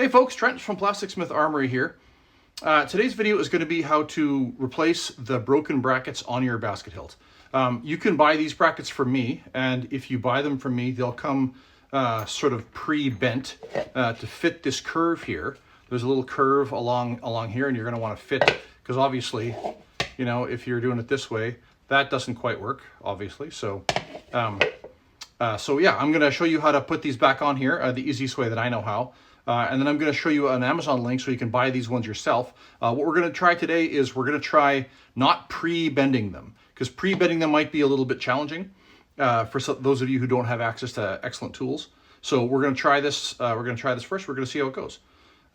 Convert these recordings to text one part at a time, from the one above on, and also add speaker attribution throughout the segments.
Speaker 1: Hey folks, Trent from Plasticsmith Armoury here. Today's video is going to be how to replace the broken brackets on your basket hilt. You can buy these brackets from me, and if you buy them from me, they'll come sort of pre-bent to fit this curve here. There's a little curve along here, and you're going to want to fit, because obviously, you know, if you're doing it this way, that doesn't quite work, obviously. So yeah, I'm going to show you how to put these back on here, the easiest way that I know how. And then I'm going to show you an Amazon link so you can buy these ones yourself. What we're going to try today is we're going to try not pre-bending them, because pre-bending them might be a little bit challenging for those of you who don't have access to excellent tools. So we're going to try this. We're going to try this first. We're going to see how it goes.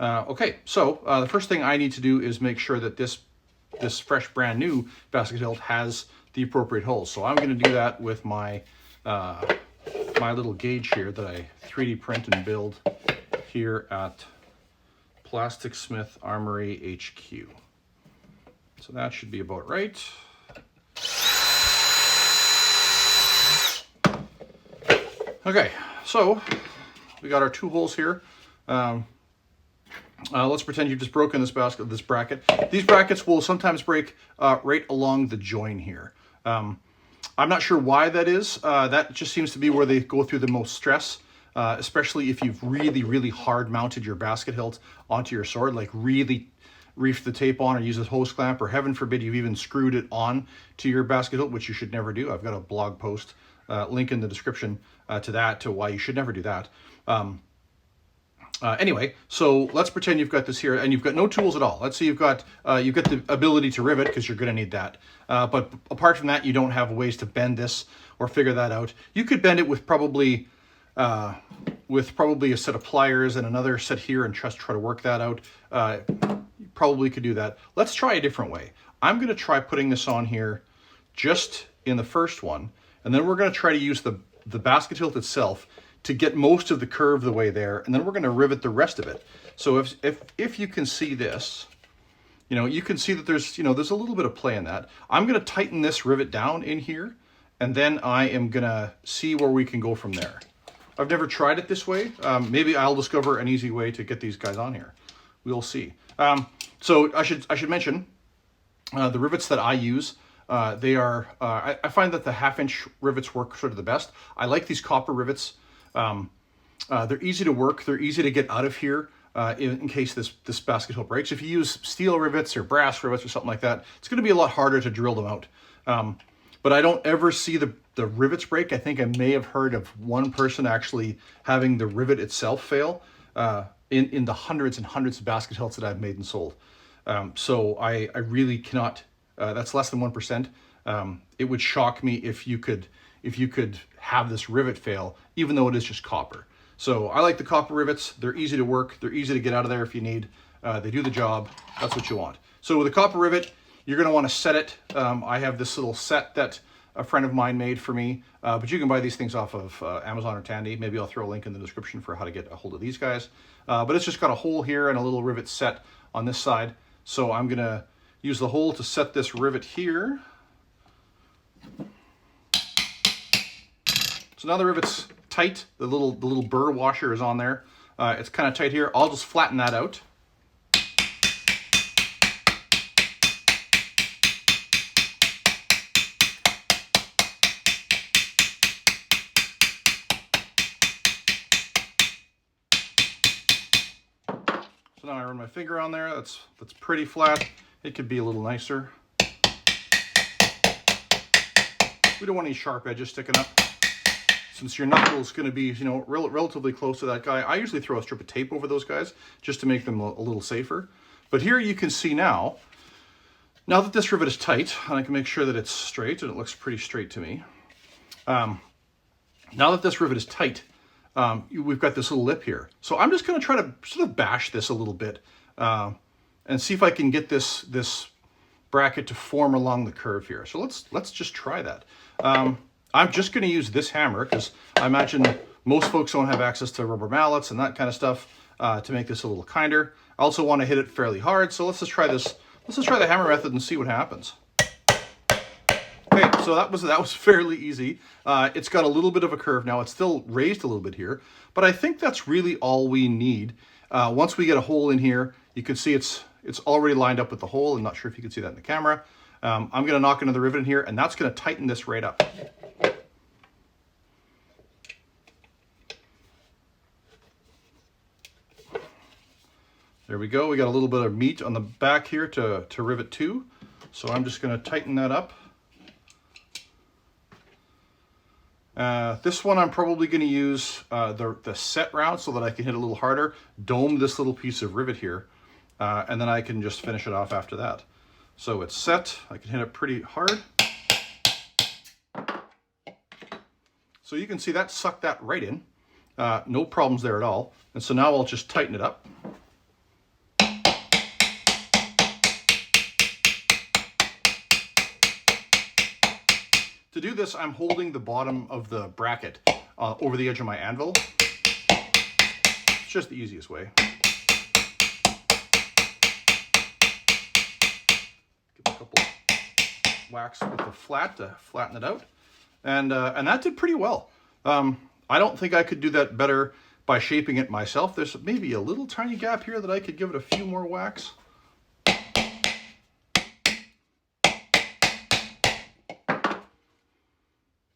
Speaker 1: Okay, so the first thing I need to do is make sure that this fresh, brand new basket hilt has the appropriate holes. So I'm going to do that with my my little gauge here that I 3D print and build here at Plasticsmith Armoury HQ. So that should be about right. Okay, so we got our two holes here. Let's pretend you've just broken this bracket. These brackets will sometimes break right along the join here. I'm not sure why that is. That just seems to be where they go through the most stress. Especially if you've really hard mounted your basket hilt onto your sword, like really reefed the tape on or used a hose clamp, or heaven forbid you've even screwed it on to your basket hilt, which you should never do. I've got a blog post, link in the description to why you should never do that. Anyway, so let's pretend you've got this here and you've got no tools at all. Let's say you've got the ability to rivet, because you're going to need that. But apart from that, you don't have ways to bend this or figure that out. You could bend it with probably a set of pliers and another set here and just try to work that out. You probably could do that. Let's try a different way. I'm going to try putting this on here just in the first one, and then we're going to try to use the basket hilt itself to get most of the curve the way there, and then we're going to rivet the rest of it. So if you can see this, you know, you can see that there's a little bit of play in that. I'm going to tighten this rivet down in here, and then I am going to see where we can go from there. I've never tried it this way. Maybe I'll discover an easy way to get these guys on here. We'll see. So I should mention the rivets that I use. They are I find that the 1/2" rivets work sort of the best. I like these copper rivets. They're easy to work. They're easy to get out of here in case this basket hilt breaks. If you use steel rivets or brass rivets or something like that, it's going to be a lot harder to drill them out. But I don't ever see the rivets break. I think I may have heard of one person actually having the rivet itself fail in the hundreds and hundreds of basket hilts that I've made and sold. So I really cannot, that's less than 1%. It would shock me if you could have this rivet fail, even though it is just copper. So I like the copper rivets. They're easy to work. They're easy to get out of there if you need. They do the job. That's what you want. So with a copper rivet, you're going to want to set it. I have this little set that a friend of mine made for me, but you can buy these things off of Amazon or Tandy. Maybe I'll throw a link in the description for how to get a hold of these guys. But it's just got a hole here and a little rivet set on this side. So I'm going to use the hole to set this rivet here. So now the rivet's tight. The little burr washer is on there. It's kind of tight here. I'll just flatten that out. So now I run my finger on there. That's pretty flat. It could be a little nicer. We don't want any sharp edges sticking up. Since your knuckle is going to be, relatively close to that guy, I usually throw a strip of tape over those guys just to make them a little safer. But here you can see now that this rivet is tight, and I can make sure that it's straight, and it looks pretty straight to me. Now that this rivet is tight, we've got this little lip here. So I'm just going to try to sort of bash this a little bit and see if I can get this bracket to form along the curve here. So let's just try that. I'm just going to use this hammer because I imagine most folks don't have access to rubber mallets and that kind of stuff to make this a little kinder. I also want to hit it fairly hard, so let's just try this. Let's just try the hammer method and see what happens. Okay, so that was fairly easy. It's got a little bit of a curve now. It's still raised a little bit here, but I think that's really all we need. Once we get a hole in here, you can see it's already lined up with the hole. I'm not sure if you can see that in the camera. I'm going to knock another rivet in here, and that's going to tighten this right up. There we go. We got a little bit of meat on the back here to rivet to. So I'm just going to tighten that up. This one I'm probably going to use the set round so that I can hit a little harder, dome this little piece of rivet here, and then I can just finish it off after that. So it's set. I can hit it pretty hard. So you can see that sucked that right in. No problems there at all. And so now I'll just tighten it up. To do this, I'm holding the bottom of the bracket over the edge of my anvil. It's just the easiest way. Give it a couple whacks with the flat to flatten it out. And that did pretty well. I don't think I could do that better by shaping it myself. There's maybe a little tiny gap here that I could give it a few more whacks.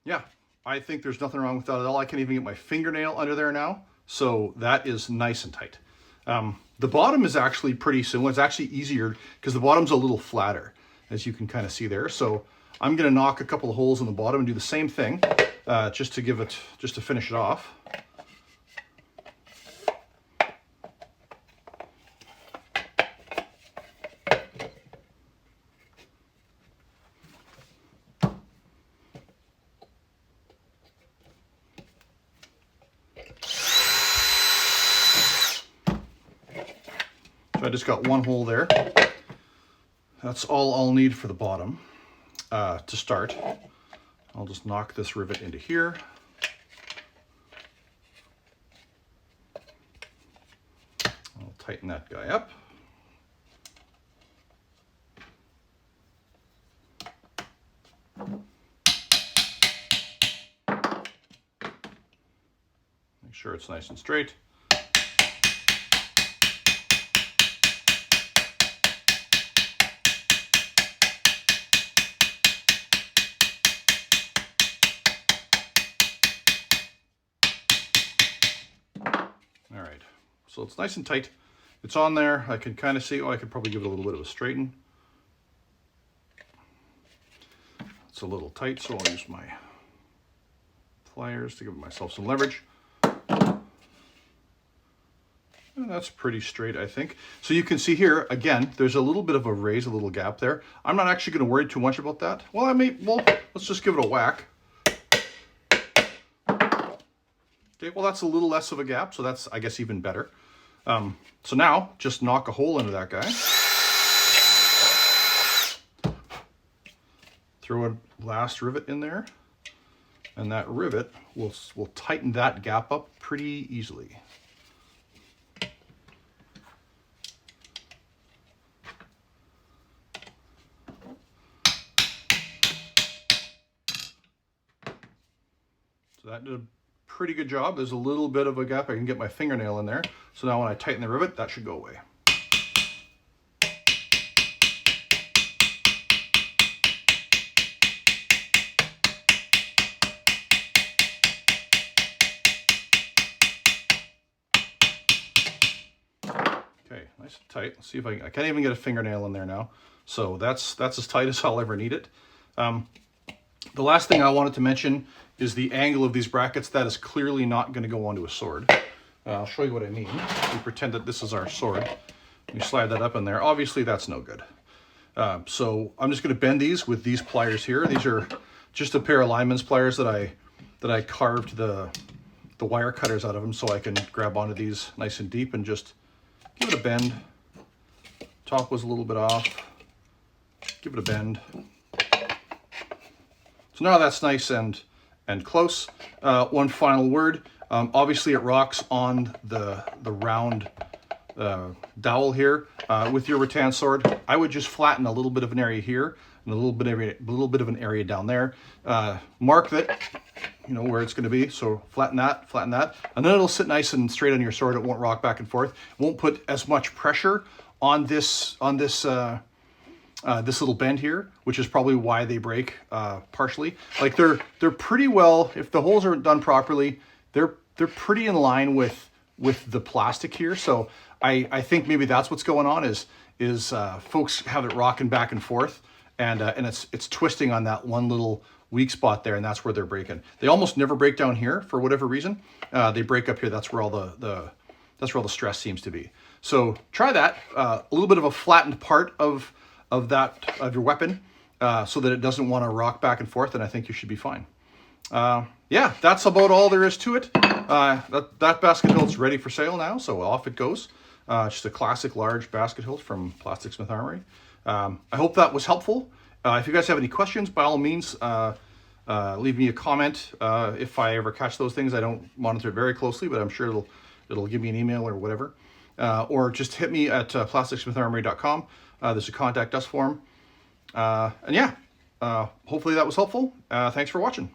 Speaker 1: Yeah, I think there's nothing wrong with that at all. I can even get my fingernail under there now. So that is nice and tight. The bottom is actually pretty similar. It's actually easier because the bottom's a little flatter, as you can kind of see there. So I'm going to knock a couple of holes in the bottom and do the same thing just to finish it off. So I just got one hole there. That's all I'll need for the bottom to start. I'll just knock this rivet into here. I'll tighten that guy up. Make sure it's nice and straight. All right, so it's nice and tight. It's on there. I can kind of see, I could probably give it a little bit of a straighten. It's a little tight, so I'll use my pliers to give myself some leverage. And that's pretty straight, I think. So you can see here, again, there's a little bit of a raise, a little gap there. I'm not actually going to worry too much about that. Well, let's just give it a whack. Okay, well, that's a little less of a gap, so that's, I guess, even better. So now, just knock a hole into that guy. Throw a last rivet in there, and that rivet will tighten that gap up pretty easily. So that did a pretty good job. There's a little bit of a gap. I can get my fingernail in there. So now when I tighten the rivet, that should go away. Okay, nice and tight. Let's see if I can't even get a fingernail in there now. So that's as tight as I'll ever need it. The last thing I wanted to mention is the angle of these brackets. That is clearly not going to go onto a sword. I'll show you what I mean. We pretend that this is our sword. We slide that up in there. Obviously, that's no good. So I'm just going to bend these with these pliers here. These are just a pair of lineman's pliers that I carved the wire cutters out of them, so I can grab onto these nice and deep and just give it a bend. Top was a little bit off. Give it a bend. So now that's nice and close. One final word. Obviously, it rocks on the round dowel here. With your rattan sword, I would just flatten a little bit of an area here and a little bit of an area down there. Mark that you know, where it's going to be. So flatten that, and then it'll sit nice and straight on your sword. It won't rock back and forth. It won't put as much pressure on this this little bend here, which is probably why they break partially. Like they're pretty well, if the holes aren't done properly, they're pretty in line with the plastic here. So I think maybe that's what's going on is folks have it rocking back and forth, and it's twisting on that one little weak spot there, and that's where they're breaking. They almost never break down here for whatever reason. They break up here. That's where all that's where all the stress seems to be. So try that. A little bit of a flattened part of your weapon, so that it doesn't want to rock back and forth, and I think you should be fine. Yeah, that's about all there is to it. That basket hilt's ready for sale now, so off it goes. Just a classic large basket hilt from Plasticsmith Armoury. I hope that was helpful. If you guys have any questions, by all means, leave me a comment. If I ever catch those things, I don't monitor it very closely, but I'm sure it'll give me an email or whatever. Or just hit me at plasticsmitharmoury.com. There's a contact us form. And yeah, hopefully that was helpful. Thanks for watching.